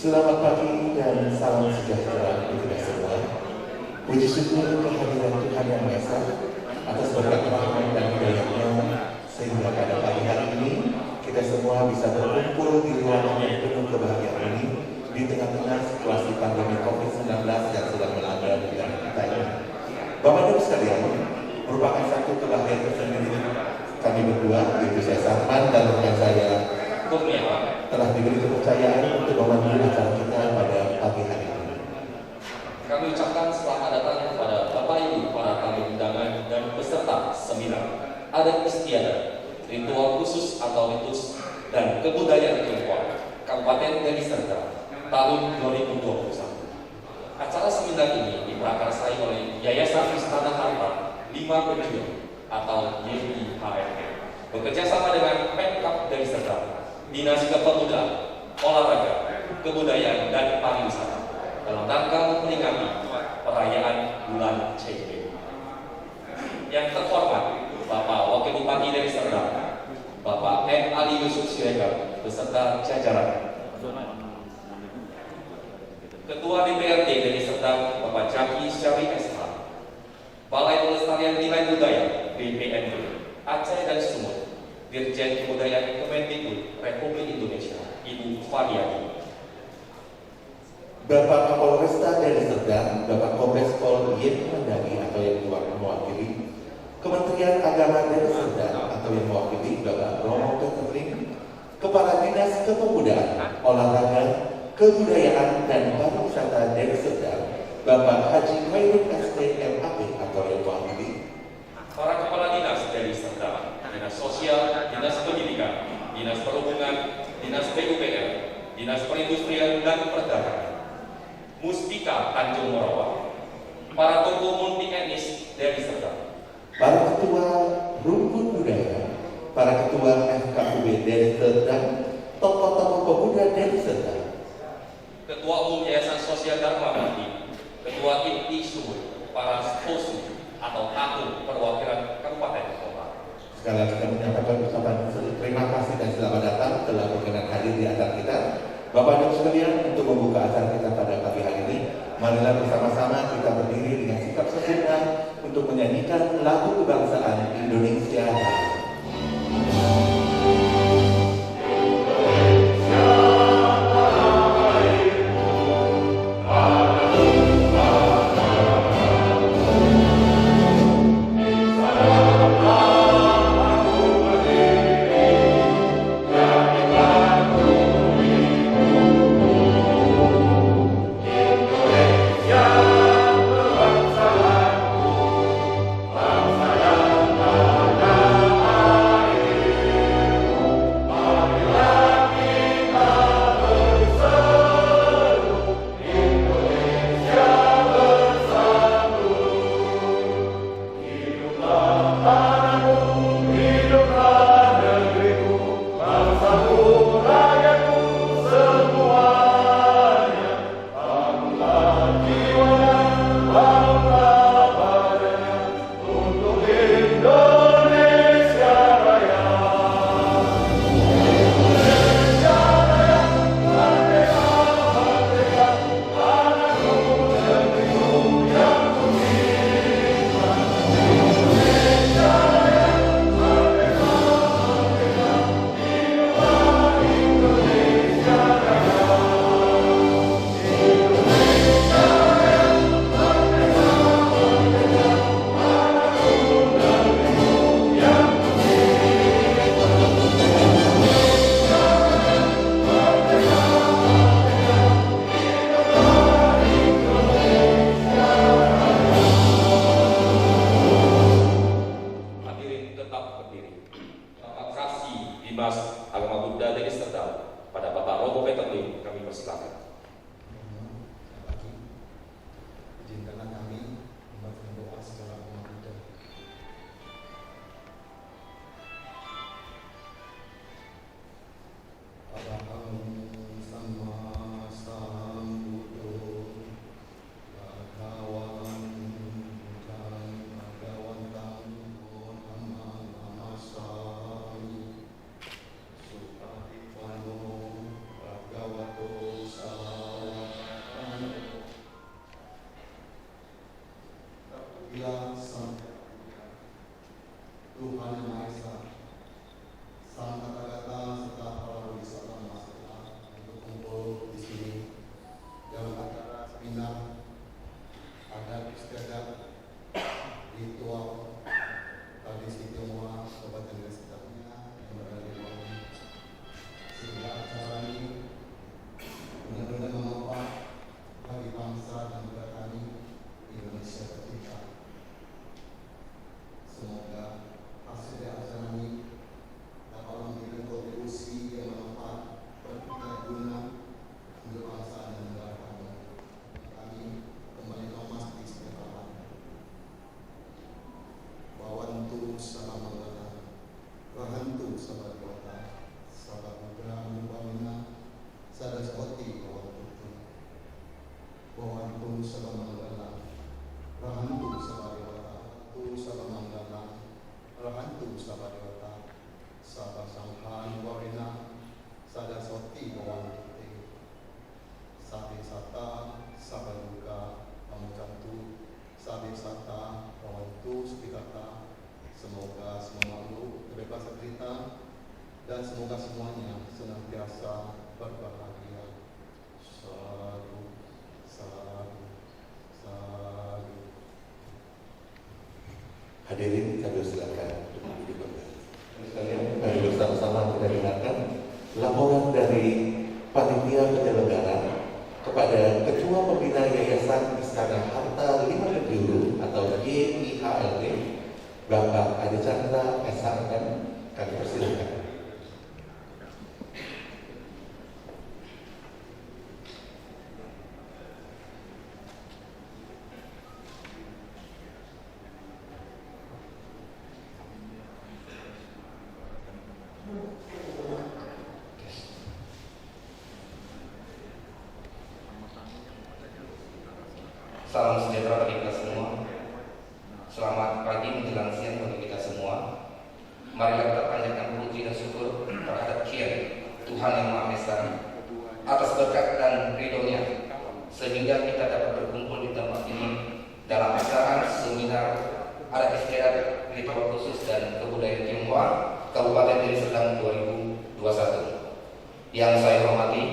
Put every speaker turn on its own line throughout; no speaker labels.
Selamat pagi dan salam sejahtera untuk kita semua. Puji syukur kehadiran Tuhan Yang Maha Esa atas berkat rahmat dan hidayah-Nya sehingga pada pagi hari ini kita semua bisa berkumpul di ruangan yang penuh kebahagiaan ini di tengah-tengah situasi pandemi COVID-19 yang sedang melanda negara kita ini. Bapak Ibu sekalian, merupakan satu kebahagiaan tersendiri kami berdua, yaitu saya Sarman dan rekan saya Kurnia, telah diberi kepercayaan untuk memandu acara kita pada pagi hari ini.
Kami ucapkan selamat datang kepada Bapak Ibu para tamu undangan dan peserta seminar adat istiadat, ritual khusus atau ritus dan kebudayaan Tionghoa Kabupaten Deli Serdang tahun 2021. Acara seminar ini diprakarsai oleh Yayasan Istana Harta 5 Berjuang atau YIHRT bekerja sama dengan Pemkab Deli Serdang, Dinas Kepemudaan, Olahraga, Kebudayaan dan Pariwisata dalam rangka memperingati perayaan bulan Cengkeh. Yang terhormat Bapak Wakil Bupati Deli Serdang, Bapak M. Ali Yusuf Siregar beserta jajaran. Ketua DPRD Deli Serdang Bapak Jaki Syari SH, Balai Pelestarian Nilai Budaya BPNB Aceh dan Sumut, Dirjen Kebudayaan Kemendikbud Republik Indonesia Ibu Fadiati,
Bapak Kapolresta Deli Serdang, Bapak Kombes Pol Yeti Mandagi atau yang mewakili, Kementerian Agama Deli Serdang atau yang mewakili Bapak Romo Petering, Kepala Dinas Kepemudaan, Olahraga, Kebudayaan dan Pariwisata Deli Serdang, Bapak Haji Khairul STMAP atau yang mewakili,
para kepala dinas Deli Serdang, Dinas Sosial, Dinas Pendidikan, Dinas Perhubungan, Dinas PUPR, Dinas Perindustrian dan Perdagangan, Mustika Tanjung Morawa, para tokoh multi etnis Deli Serdang,
para ketua rumpun budaya, para ketua FKUB Deli Serdang, tokoh-tokoh pemuda Deli Serdang,
Ketua Umum Yayasan Sosial Dharma Bakti, Ketua IPTI Sumut, para SPOSU atau tamu perwakilan Kabupaten Kota.
Sekali lagi kami menyampaikan ucapan terima kasih dan selamat datang telah berkenan hadir di acara kita. Bapak Ibu sekalian, untuk membuka acara kita pada pagi hari ini, marilah bersama-sama kita berdiri dengan sikap sempurna untuk menyanyikan lagu kebangsaan Indonesia.
dan semoga semuanya senantiasa berbahagia. Sadu, sadu, sadu.
Hadirin kami silakan untuk duduk kembali. Sekalian, mari bersama-sama kita dengarkan laporan dari panitia penyelenggara kepada Ketua Pembina Yayasan Istana Harta 5 Penjuru atau YIHLP, Bapak Adi Chandra SHM. Kami persilakan.
Salam sejahtera bagi kita semua. Selamat pagi menjelang siang bagi kita semua. Marilah kita panjatkan puji dan syukur terhadap Kiai Tuhan Yang Maha Esa atas berkat dan ridho-Nya sehingga kita dapat berkumpul di tempat ini dalam acara seminar adat istiadat ritual khusus dan kebudayaan Tionghoa Kabupaten Deli Serdang 2021. Yang saya hormati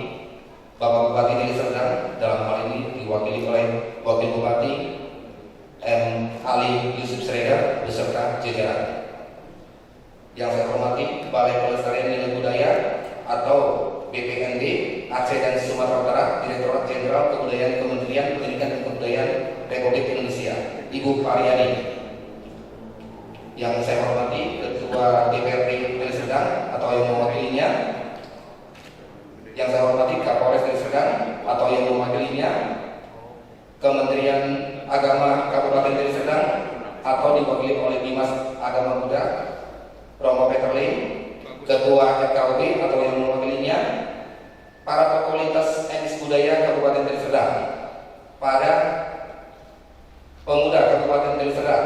Bapak Bupati Deli Serdang, dalam hal ini diwakili oleh Wakil Bupati M. Ali Yusuf Srega beserta jajaran. Yang saya hormati Balai Pelestarian Nilai Budaya atau BPND Aceh dan Sumatera Utara, Direktorat Jenderal Kebudayaan Kementerian Pendidikan dan Kebudayaan Republik Indonesia, Ibu Pariani. Yang saya hormati Ketua DPRD Deli Serdang atau yang mewakilinya. Yang saya hormati Kapolres Deli Serdang atau yang mewakilinya, Kementerian Agama Kabupaten Deli Serdang atau diwakili oleh Dimas Agama Buddha Romo Peterling, Ketua FKUB atau yang mewakilinya, para tokoh lintas etnis budaya Kabupaten Deli Serdang, para pemuda Kabupaten Deli Serdang,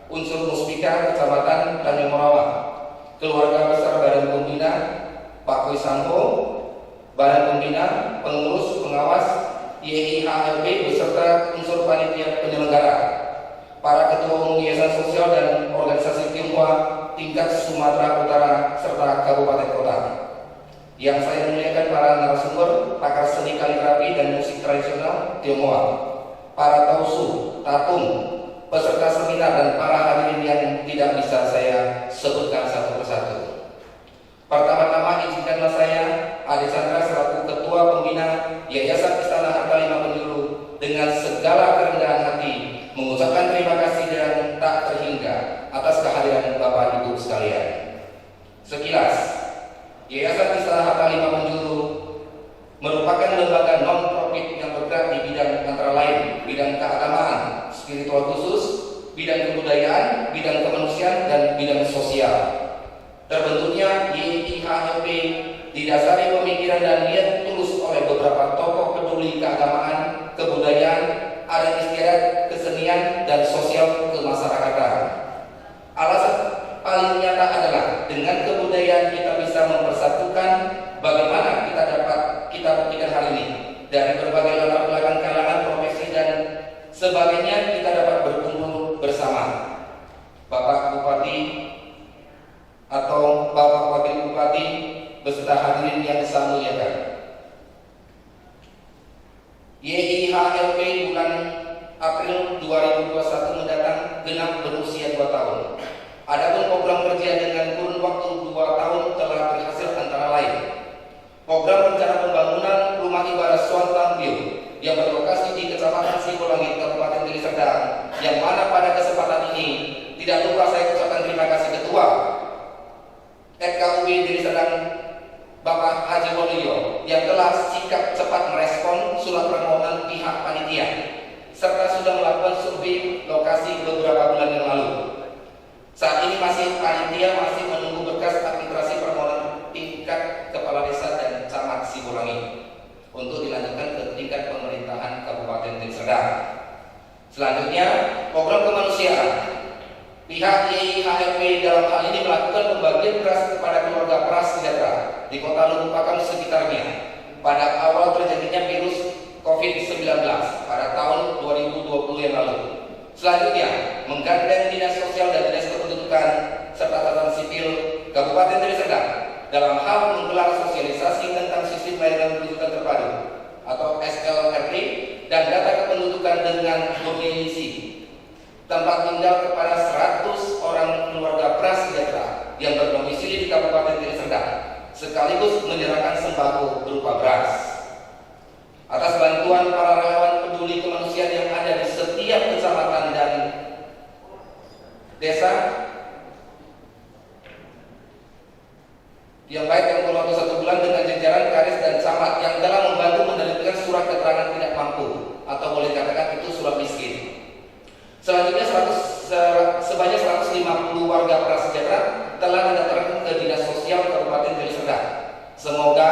unsur Muspika Kecamatan Tanjung Morawa, keluarga besar Badan Pembina Pak Koi Sampo, Badan Pembina, pengurus, pengawas YIHLP beserta unsur panitia penyelenggara, para ketua umum yayasan sosial dan organisasi Tionghoa tingkat Sumatera Utara serta kabupaten kota. Yang saya muliakan para narasumber, pakar seni kaligrafi dan musik tradisional Tionghoa, para tausu, tatung, peserta seminar dan para hadirin yang tidak bisa saya sebutkan satu persatu. Pertama-tama izinkanlah saya Adi Chandra selaku Ketua Pembina Yayasan Istana Harta 5 Penjuru dengan segala kerendahan hati mengucapkan terima kasih dan tak terhingga atas kehadiran Bapak Ibu sekalian. Sekilas, Yayasan Istana Harta 5 Penjuru merupakan lembaga non-profit yang bergerak di bidang antara lain bidang keagamaan, spiritual khusus, bidang kebudayaan, bidang kemanusiaan, dan bidang sosial. Terbentuknya YIHLP didasari pemikiran dan niat tulus oleh beberapa tokoh peduli keagamaan, kebudayaan, adat istiadat, kesenian, dan sosial kemasyarakatan. Alasan paling nyata adalah dengan kebudayaan kita bisa mempersatukan bagaimana kita buktikan hari ini dari berbagai latar belakang kalangan profesi dan sebagainya kita dapat berkumpul bersama. Bapak Bupati atau Bapak Wakil Bupati beserta hadirin yang saya muliakan. YIHLP bulan April 2021 mendatang genap berusia 2 tahun. Adapun program kerja dengan kurun waktu 2 tahun telah berhasil antara lain: program rencana pembangunan rumah ibadah Swantan View yang berlokasi di Kecamatan Singolangit, Kabupaten Deli Serdang, yang mana pada kesempatan ini tidak lupa saya ucapkan terima kasih Ketua FKUB Deli Serdang Bapak Haji Waluyo yang telah sikap cepat merespon surat permohonan pihak panitia serta sudah melakukan survei lokasi beberapa bulan yang lalu. Saat ini panitia masih menunggu berkas administrasi permohonan tingkat kepala desa dan camat Singolangit untuk dilanjutkan ke tingkat pemerintahan Kabupaten Deli Serdang. Selanjutnya, program kemanusiaan. Pihak YIHLP dalam hal ini melakukan pembagian beras kepada keluarga prasejahtera di Kota Lubuk Pakam sekitarnya pada awal terjadinya virus COVID-19 pada tahun 2020 yang lalu. Selanjutnya, menggandeng Dinas Sosial dan Dinas Kependudukan serta Catatan Sipil Kabupaten Deli Serdang dalam hal menggelar sosialisasi tentang sistem layanan rujukan terpadu atau SLRT dan data kependudukan dengan domisili tempat tinggal kepada 100 orang keluarga prasejahtera yang berdomisili di Kabupaten Deli Serdang, sekaligus menyerahkan sembako berupa beras. Atas bantuan para relawan peduli kemanusiaan yang ada di setiap kecamatan dan desa yang baik yang berwaktu 1 bulan dengan jajaran Karis dan Camat yang telah membantu menerbitkan surat keterangan tidak mampu atau boleh dikatakan itu surat miskin. Selanjutnya sebanyak 150 warga prasejahtera telah mendaftarkan ke Dinas Sosial Kabupaten Deli Serdang. Semoga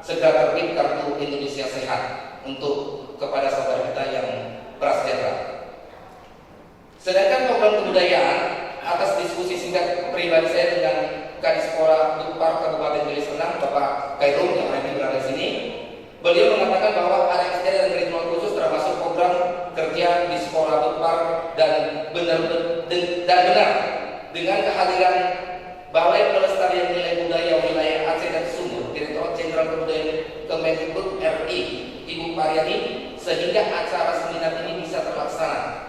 segera terbit kartu Indonesia Sehat untuk kepada saudara kita yang prasejahtera. Sedangkan program kebudayaan, atas diskusi singkat pribadi saya dengan Kadispora Bupar Kabupaten Deli Serdang, Bapak Khairul yang hari ini berada di sini, beliau mengatakan bahwa ada istiadat dan ritual khusus termasuk program kerja di Sekolah Bupar dan benar dengan kehadiran Balai Pelestarian Nilai Budaya Wilayah Aceh dan Sumur, Direktorat Jenderal Kebudayaan Kemendikbud RI, Ibu Paryani, sehingga acara seminar ini bisa terlaksana.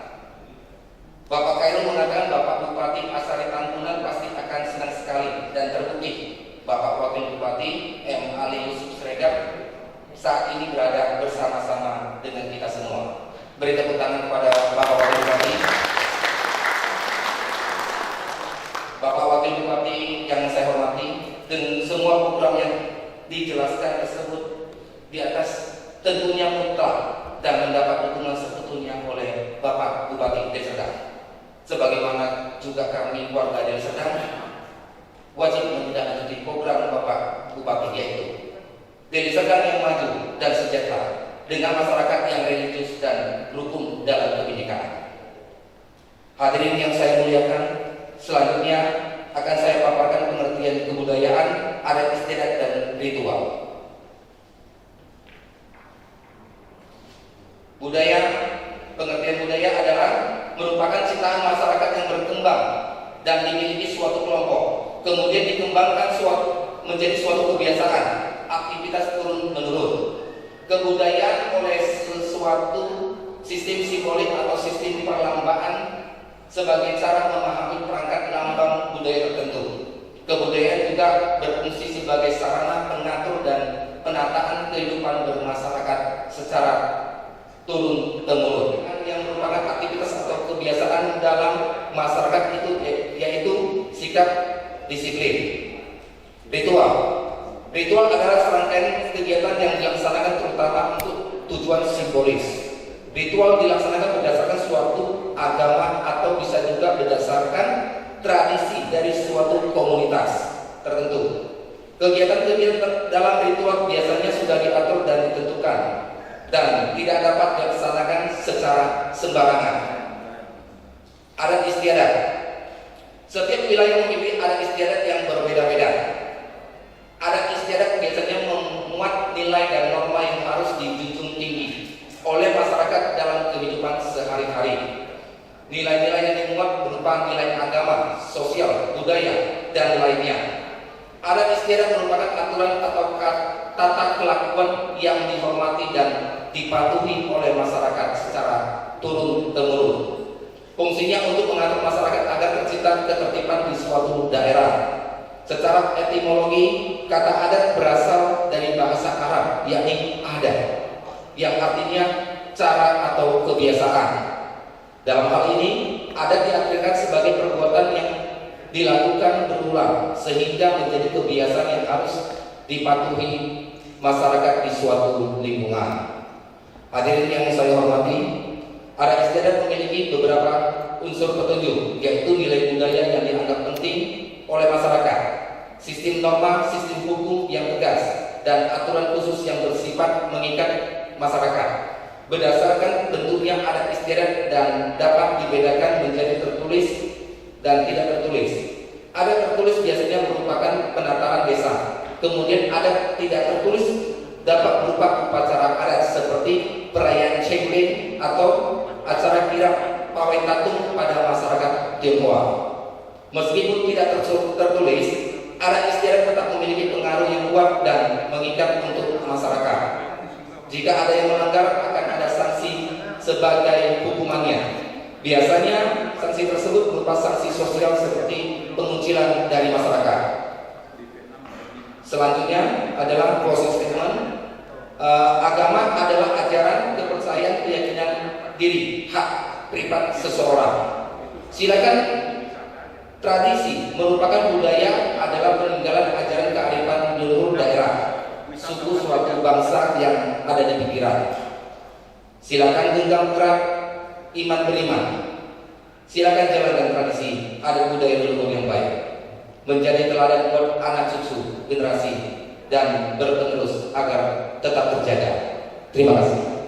Bapak Khairul mengatakan Bapak Bupati Asari Tambunan pasti akan senang sekali dan terbukti Bapak Wakil Bupati M. Ali Yusuf Sregar saat ini berada bersama-sama dengan kita semua. Beri tepuk tangan kepada Bapak Wakil Bupati. Bapak Wakil Bupati yang saya hormati, dengan semua program yang dijelaskan tersebut di atas tentunya mutlak dan mendapat dukungan sekutunya oleh Bapak Bupati Deli Serdang. Sebagaimana juga kami warga Deli Serdang wajib menindaklanjuti program Bapak Bupati, yaitu Deli Serdang yang maju dan sejahtera dengan masyarakat yang religius dan rukun dalam kebinekaan. Hadirin yang saya muliakan, selanjutnya akan saya paparkan pengertian kebudayaan, adat istiadat dan ritual. Pengertian budaya adalah merupakan ciptaan masyarakat yang berkembang dan dimiliki suatu kelompok, kemudian dikembangkan menjadi suatu kebiasaan, aktivitas turun-menurun. Kebudayaan oleh sesuatu sistem simbolik atau sistem perlambaan sebagai cara memahami perangkat lambang budaya tertentu. Kebudayaan juga berfungsi sebagai sarana pengatur dan penataan kehidupan bermasyarakat secara turun-temurun, yang merupakan aktivitas atau kebiasaan dalam masyarakat itu, yaitu sikap disiplin. Ritual adalah serangkaian kegiatan yang dilaksanakan terutama untuk tujuan simbolis. Ritual dilaksanakan berdasarkan suatu agama atau bisa juga berdasarkan tradisi dari suatu komunitas tertentu. Kegiatan-kegiatan dalam ritual biasanya sudah diatur dan ditentukan dan tidak dapat dilaksanakan secara sembarangan. Adat istiadat. Setiap wilayah memiliki adat istiadat yang berbeda-beda. Adat istiadat biasanya memuat nilai dan norma yang harus dijunjung tinggi oleh masyarakat dalam kehidupan sehari-hari. Nilai-nilai yang dimuat berupa nilai agama, sosial, budaya, dan lainnya. Adat istiadat merupakan aturan atau tata kelakuan yang dihormati dan dipatuhi oleh masyarakat secara turun-temurun. Fungsinya untuk mengatur masyarakat agar tercipta ketertiban di suatu daerah. Secara etimologi, kata adat berasal dari bahasa Arab, yakni adat, yang artinya cara atau kebiasaan. Dalam hal ini, adat diartikan sebagai perbuatan yang dilakukan berulang sehingga menjadi kebiasaan yang harus dipatuhi masyarakat di suatu lingkungan. Hadirin yang saya hormati, adat istiadat memiliki beberapa unsur petunjuk, yaitu nilai budaya yang dianggap penting oleh masyarakat, sistem norma, sistem hukum yang tegas, dan aturan khusus yang bersifat mengikat masyarakat. Berdasarkan bentuknya adat istiadat dan dapat dibedakan menjadi tertulis dan tidak tertulis. Adat tertulis biasanya merupakan penataran desa. Kemudian adat tidak tertulis dapat berupa upacara adat seperti perayaan Cengling atau acara kirap pawai tatung pada masyarakat Tionghoa. Meskipun tidak tertulis, adat istiadat tetap memiliki pengaruh yang kuat dan mengikat untuk masyarakat. Jika ada yang melanggar, akan ada sanksi sebagai hukumannya. Biasanya sanksi tersebut berupa sanksi sosial seperti pengucilan dari masyarakat. Selanjutnya adalah closing statement. Agama adalah ajaran, kepercayaan, keyakinan diri, hak privat seseorang. Silakan, tradisi merupakan budaya, adalah peninggalan ajaran kearifan leluhur daerah, suku, suatu bangsa yang ada di pikiran. Silakan genggam erat iman beriman. Silakan jalankan tradisi adat budaya leluhur yang baik, menjadi teladan buat anak cucu generasi dan berpenerus agar tetap terjaga. Terima kasih.